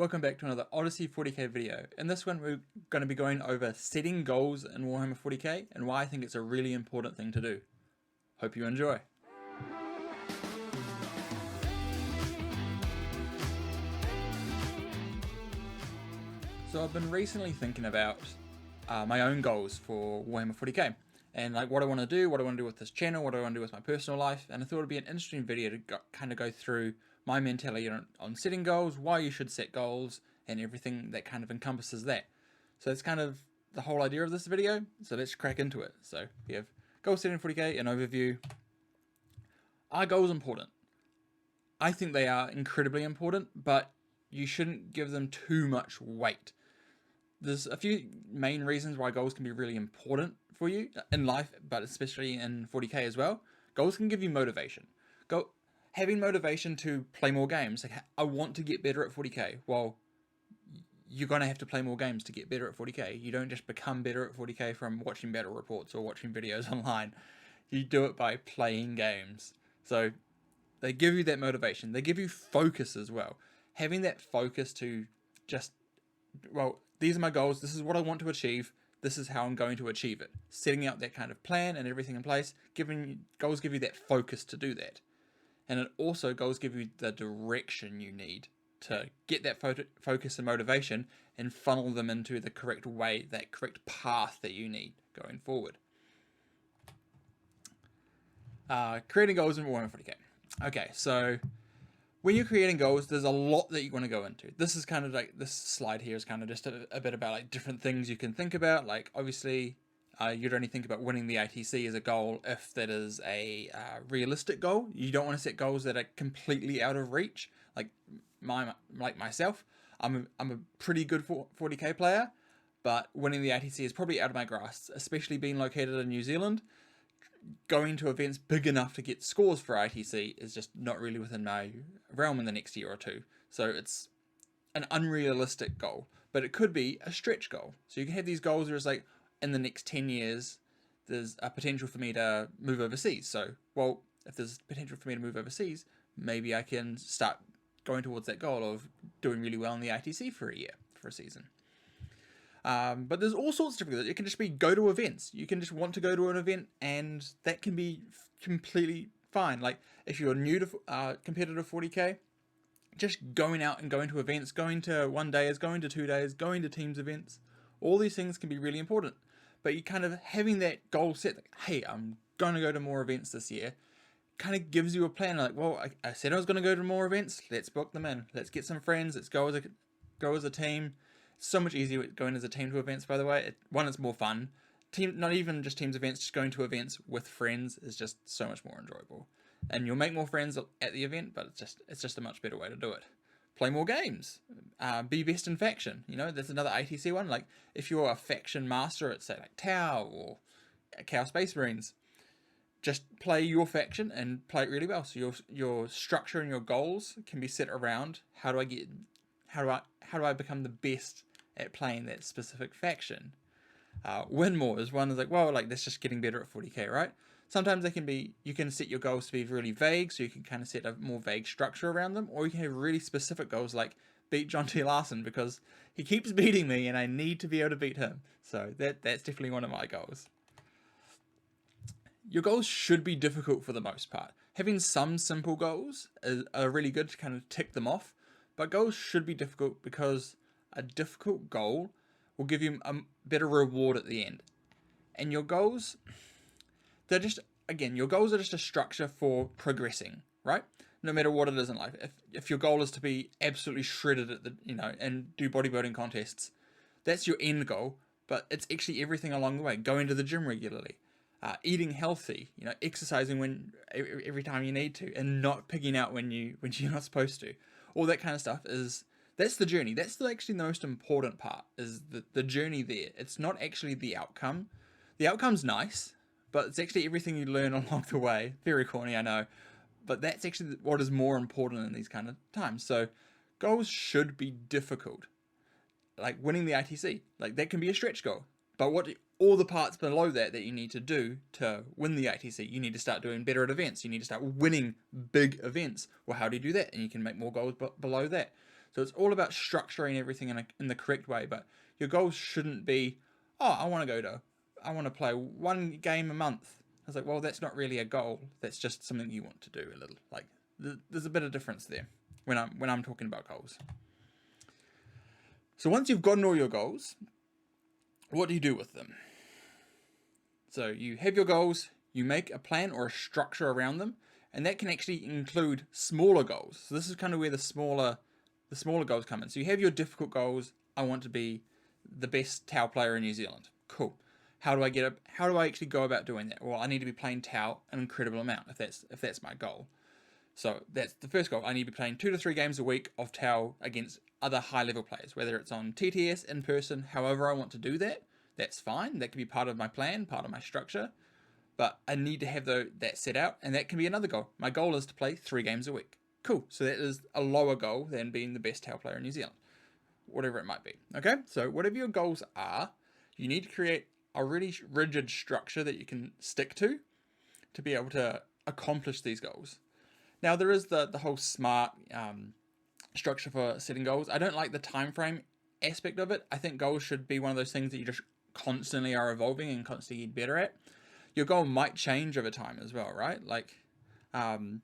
Welcome back to another Odyssey 40k video. In this one we're going to be going over setting goals in Warhammer 40k and why I think it's a really important thing to do. Hope you enjoy. So I've been recently thinking about my own goals for Warhammer 40k and like what I want to do with this channel, what I want to do with my personal life, and I thought it'd be an interesting video to kind of go through my mentality on setting goals, why you should set goals, and everything that kind of encompasses that. So that's kind of the whole idea of this video, so let's crack into it. So we have goal setting 40k, an overview. Are goals important? I think they are incredibly important, but you shouldn't give them too much weight. There's a few main reasons why goals can be really important for you in life, but especially in 40k as well. Goals can give you motivation. Having motivation to play more games. Like, I want to get better at 40k. Well, you're going to have to play more games to get better at 40k. You don't just become better at 40k from watching battle reports or watching videos online. You do it by playing games. So they give you that motivation. They give you focus as well. Having that focus to just, well, these are my goals. This is what I want to achieve. This is how I'm going to achieve it. Setting out that kind of plan and everything in place. Goals give you that focus to do that. And it also, goals give you the direction you need to get that focus and motivation and funnel them into the correct way, that correct path that you need going forward. Creating goals in Warhammer 40k. Okay, so when you're creating goals, there's a lot that you want to go into. This is kind of like, this slide here is kind of just a bit about like different things you can think about. Like obviously, you'd only think about winning the ITC as a goal if that is a realistic goal. You don't want to set goals that are completely out of reach. Like myself, I'm a pretty good 40k player, but winning the ITC is probably out of my grasp, especially being located in New Zealand. Going to events big enough to get scores for ITC is just not really within my realm in the next year or two. So it's an unrealistic goal, but it could be a stretch goal. So you can have these goals where it's like, in the next 10 years, there's a potential for me to move overseas. So, well, if there's potential for me to move overseas, maybe I can start going towards that goal of doing really well in the ITC for a year, for a season. But there's all sorts of different things. It can just be go to events. You can just want to go to an event, and that can be completely fine. Like if you're new to competitive 40k, just going out and going to events, going to 1 days, going to 2 days, going to teams events, all these things can be really important. But you kind of having that goal set, like, hey, I'm going to go to more events this year, kind of gives you a plan. Like, well, I said I was going to go to more events. Let's book them in. Let's get some friends. Let's go as a team. It's so much easier going as a team to events, by the way. One, it's more fun. Not even just teams events, just going to events with friends is just so much more enjoyable. And you'll make more friends at the event, but it's just a much better way to do it. Play more games. Be best in faction. You know, there's another ATC one. Like, if you're a faction master at, say, like Tau or Chaos Space Marines, just play your faction and play it really well. So your structure and your goals can be set around how do I become the best at playing that specific faction. Win more is one is like, well, like that's just getting better at 40k, right? Sometimes you can set your goals to be really vague, so you can kind of set a more vague structure around them, or you can have really specific goals like beat John T. Larson because he keeps beating me and I need to be able to beat him. So that's definitely one of my goals. Your goals should be difficult for the most part. Having some simple goals are really good to kind of tick them off, but goals should be difficult because a difficult goal will give you a better reward at the end. And your goals, your goals are just a structure for progressing, right? No matter what it is in life. If your goal is to be absolutely shredded at and do bodybuilding contests, that's your end goal, but it's actually everything along the way. Going to the gym regularly, eating healthy, exercising every time you need to, and not pigging out when you're not supposed to. All that kind of stuff that's the journey. That's actually the most important part, is the journey there. It's not actually the outcome. The outcome's nice, but it's actually everything you learn along the way. Very corny, I know. But that's actually what is more important in these kind of times. So goals should be difficult. Like winning the ITC. Like that can be a stretch goal. But all the parts below that you need to do to win the ITC, you need to start doing better at events. You need to start winning big events. Well, how do you do that? And you can make more goals below that. So it's all about structuring everything in the correct way. But your goals shouldn't be, oh, I want to play one game a month. I was like, well, that's not really a goal. That's just something you want to do a little. Like, there's a bit of difference there when I'm talking about goals. So once you've gotten all your goals, what do you do with them? So you have your goals, you make a plan or a structure around them, and that can actually include smaller goals. So this is kind of where the smaller goals come in. So you have your difficult goals. I want to be the best Tau player in New Zealand. Cool. How do I actually go about doing that? Well, I need to be playing Tau an incredible amount if that's my goal. So that's the first goal. I need to be playing 2 to 3 games a week of Tau against other high level players, whether it's on TTS, in person, however I want to do that. That's fine. That can be part of my plan, part of my structure. But I need to have that set out, and that can be another goal. My goal is to play 3 games a week. Cool. So that is a lower goal than being the best Tau player in New Zealand, whatever it might be. Okay. So whatever your goals are, you need to create a really rigid structure that you can stick to be able to accomplish these goals. Now there is the whole SMART structure for setting goals. I don't like the time frame aspect of it. I think goals should be one of those things that you just constantly are evolving and constantly get better at. Your goal might change over time as well, right? Like, we'll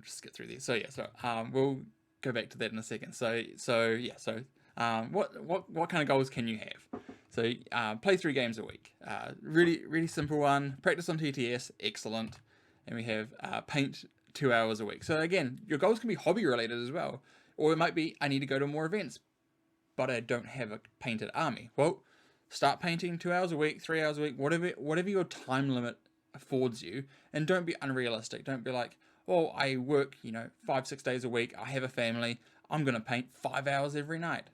just get through these. So we'll go back to that in a second. What kind of goals can you have? So play 3 games a week. Really simple one. Practice on TTS, excellent. And we have paint 2 hours a week. So again, your goals can be hobby related as well. Or it might be, I need to go to more events, but I don't have a painted army. Well, start painting 2 hours a week, 3 hours a week, whatever your time limit affords you. And don't be unrealistic. Don't be like, oh, I work, 5-6 days a week. I have a family. I'm going to paint 5 hours every night.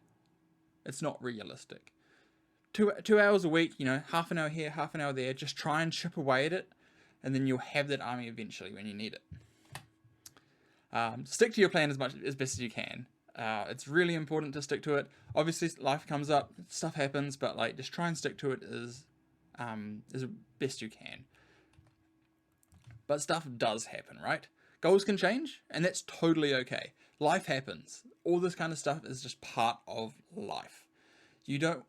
It's not realistic. 2 hours a week, half an hour here, half an hour there. Just try and chip away at it. And then you'll have that army eventually when you need it. Stick to your plan as best as you can. It's really important to stick to it. Obviously, life comes up, stuff happens, but just try and stick to it as best you can. But stuff does happen, right? Goals can change, and that's totally okay. Life happens. All this kind of stuff is just part of life. You don't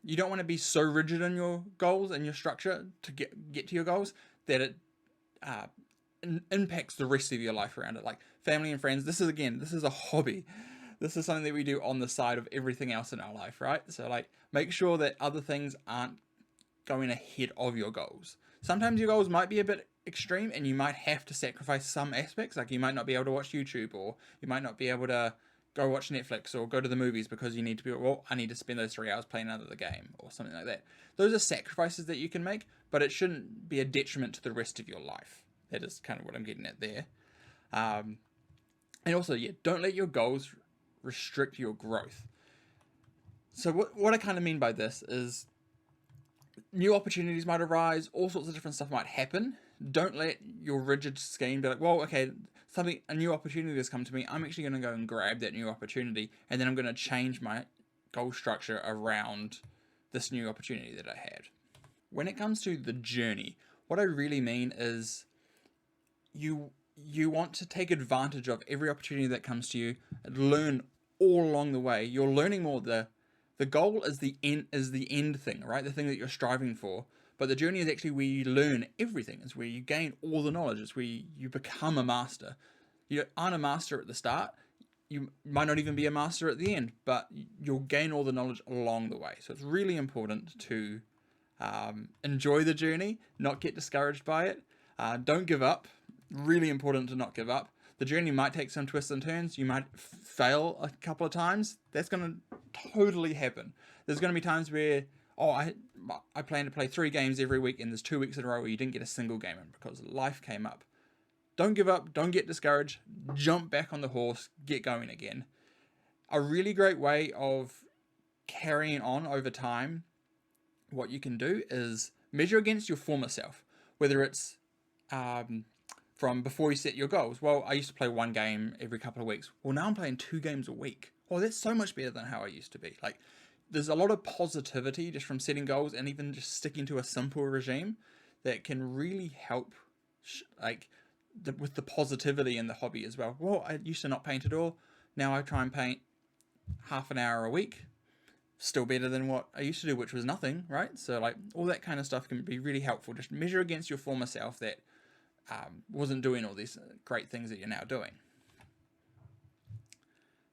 want to be so rigid in your goals and your structure to get to your goals that it impacts the rest of your life around it. Like family and friends, this is a hobby. This is something that we do on the side of everything else in our life, right? So make sure that other things aren't going ahead of your goals. Sometimes your goals might be a bit extreme and you might have to sacrifice some aspects. Like you might not be able to watch YouTube, or you might not be able to go watch Netflix or go to the movies because you need to be, I need to spend those 3 hours playing another game or something like that. Those are sacrifices that you can make, but it shouldn't be a detriment to the rest of your life. That is kind of what I'm getting at there. And also, don't let your goals restrict your growth. So what I kind of mean by this is new opportunities might arise, all sorts of different stuff might happen. Don't let your rigid scheme be like, well, okay, a new opportunity has come to me. I'm actually going to go and grab that new opportunity, and then I'm going to change my goal structure around this new opportunity that I had. When it comes to the journey, what I really mean is you want to take advantage of every opportunity that comes to you and learn all along the way. You're learning more. The goal is the end thing, right? The thing that you're striving for. But the journey is actually where you learn everything. It's where you gain all the knowledge. It's where you become a master. You aren't a master at the start. You might not even be a master at the end, but you'll gain all the knowledge along the way. So it's really important to enjoy the journey, not get discouraged by it. Don't give up. Really important to not give up. The journey might take some twists and turns. You might fail a couple of times. That's going to totally happen. There's going to be times where, I plan to play 3 games every week, and there's 2 weeks in a row where you didn't get a single game in because life came up. Don't give up. Don't get discouraged. Jump back on the horse. Get going again. A really great way of carrying on over time, what you can do is measure against your former self, whether it's from before you set your goals. Well, I used to play 1 game every couple of weeks. Well, now I'm playing 2 games a week. Well, that's so much better than how I used to be. There's a lot of positivity just from setting goals and even just sticking to a simple regime that can really help with the positivity in the hobby as well. Well, I used to not paint at all. Now I try and paint half an hour a week. Still better than what I used to do, which was nothing, right? So like all that kind of stuff can be really helpful. Just measure against your former self that wasn't doing all these great things that you're now doing.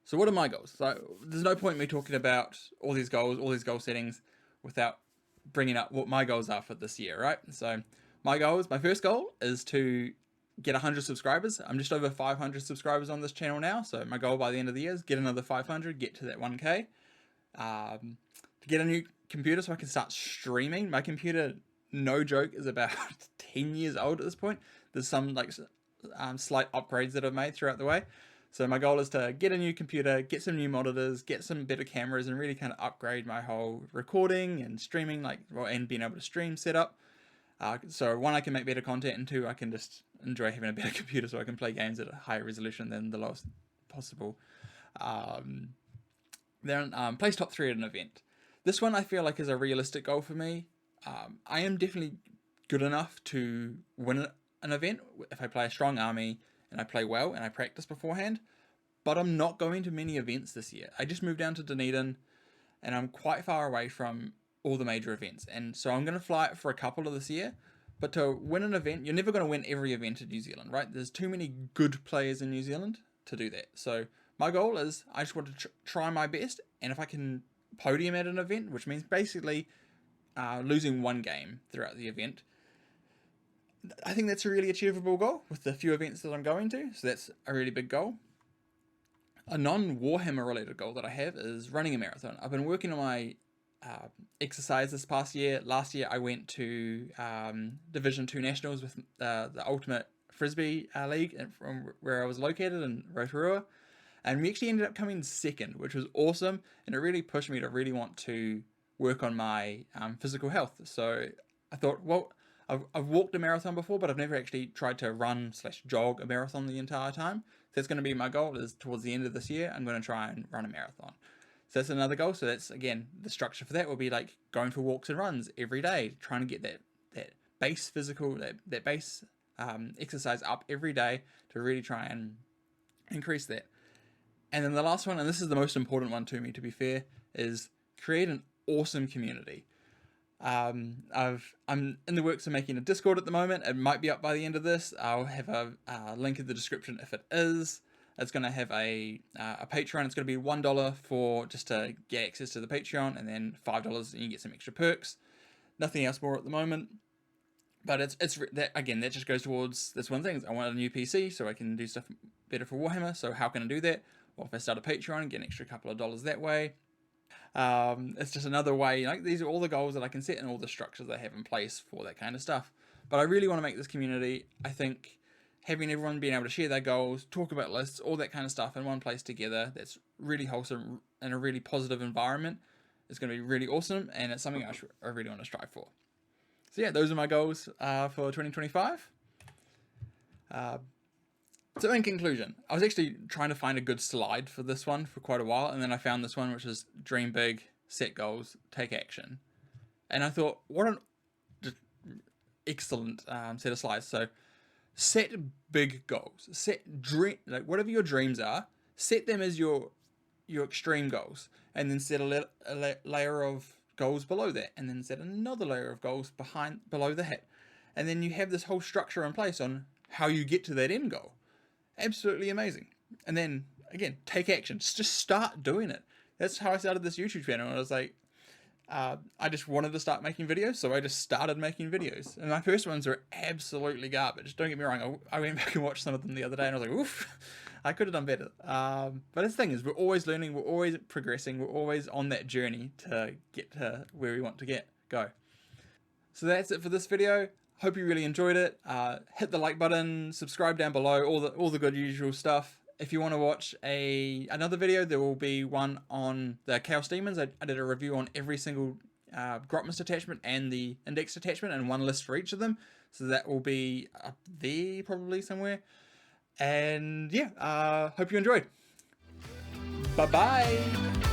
So what are my goals? So there's no point in me talking about all these goal settings without bringing up what my goals are for this year, right? So my first goal is to get 100 subscribers. I'm just over 500 subscribers on this channel now. So my goal by the end of the year is get another 500, get to that 1K. To get a new computer so I can start streaming. My computer, no joke, is about 10 years old at this point. There's some like slight upgrades that I've made throughout the way. So my goal is to get a new computer, get some new monitors, get some better cameras, and really kind of upgrade my whole recording and streaming, and being able to stream setup. So one, I can make better content, and two, I can just enjoy having a better computer so I can play games at a higher resolution than the lowest possible. Then place top 3 at an event. This one I feel like is a realistic goal for me. I am definitely good enough to win an event if I play a strong army and I play well and I practice beforehand, but I'm not going to many events this year. I just moved down to Dunedin and I'm quite far away from all the major events, and so I'm going to fly it for a couple of this year. But to win an event, you're never going to win every event in New Zealand, right? There's too many good players in New Zealand to do that. So my goal is I just want to try my best, and if I can podium at an event, which means basically losing one game throughout the event, I think that's a really achievable goal with the few events that I'm going to. So that's a really big goal. A non-Warhammer related goal that I have is running a marathon. I've been working on my exercise this past year. Last year I went to Division 2 Nationals with the Ultimate Frisbee League from where I was located in Rotorua. And we actually ended up coming second, which was awesome. And it really pushed me to really want to work on my physical health. So I thought, well, I've walked a marathon before, but I've never actually tried to run/jog a marathon the entire time. So that's going to be my goal, is towards the end of this year, I'm going to try and run a marathon. So that's another goal. So that's, again, the structure for that will be like going for walks and runs every day, trying to get that base physical, that base exercise up every day to really try and increase that. And then the last one, and this is the most important one to me, to be fair, is create an awesome community. I'm in the works of making a Discord at the moment. It might be up by the end of this. I'll have a link in the description if it is. It's going to have a Patreon. It's going to be $1 for just to get access to the Patreon, and then $5 and you get some extra perks. Nothing else more at the moment. But it's that, again, that just goes towards this one thing. I want a new PC so I can do stuff better for Warhammer. So how can I do that? Well, if I start a Patreon and get an extra couple of dollars that way. It's just another way. These are all the goals that I can set and all the structures I have in place for that kind of stuff. But I really want to make this community, I think, having everyone being able to share their goals, talk about lists, all that kind of stuff in one place together, that's really wholesome and a really positive environment, is going to be really awesome, and it's something I really want to strive for. So yeah, those are my goals for 2025. So in conclusion, I was actually trying to find a good slide for this one for quite a while, and then I found this one, which is dream big, set goals, take action. And I thought, what an excellent set of slides. So set big goals, whatever your dreams are, set them as your extreme goals, and then set a layer of goals below that, and then set another layer of goals below that. And then you have this whole structure in place on how you get to that end goal. Absolutely amazing. And then again, take action. Just start doing it. That's how I started this YouTube channel. I was like, I just wanted to start making videos, so I just started making videos. And my first ones are absolutely garbage. Don't get me wrong. I went back and watched some of them the other day, and I was like, oof, I could have done better. But the thing is, we're always learning, we're always progressing, we're always on that journey to get to where we want to go. So that's it for this video. Hope you really enjoyed it. Hit the like button, subscribe down below, all the good usual stuff. If you want to watch another video, there will be one on the Chaos Demons. I did a review on every single Grotmist attachment and the Index attachment, and one list for each of them. So that will be up there probably somewhere. And yeah, hope you enjoyed. Bye-bye.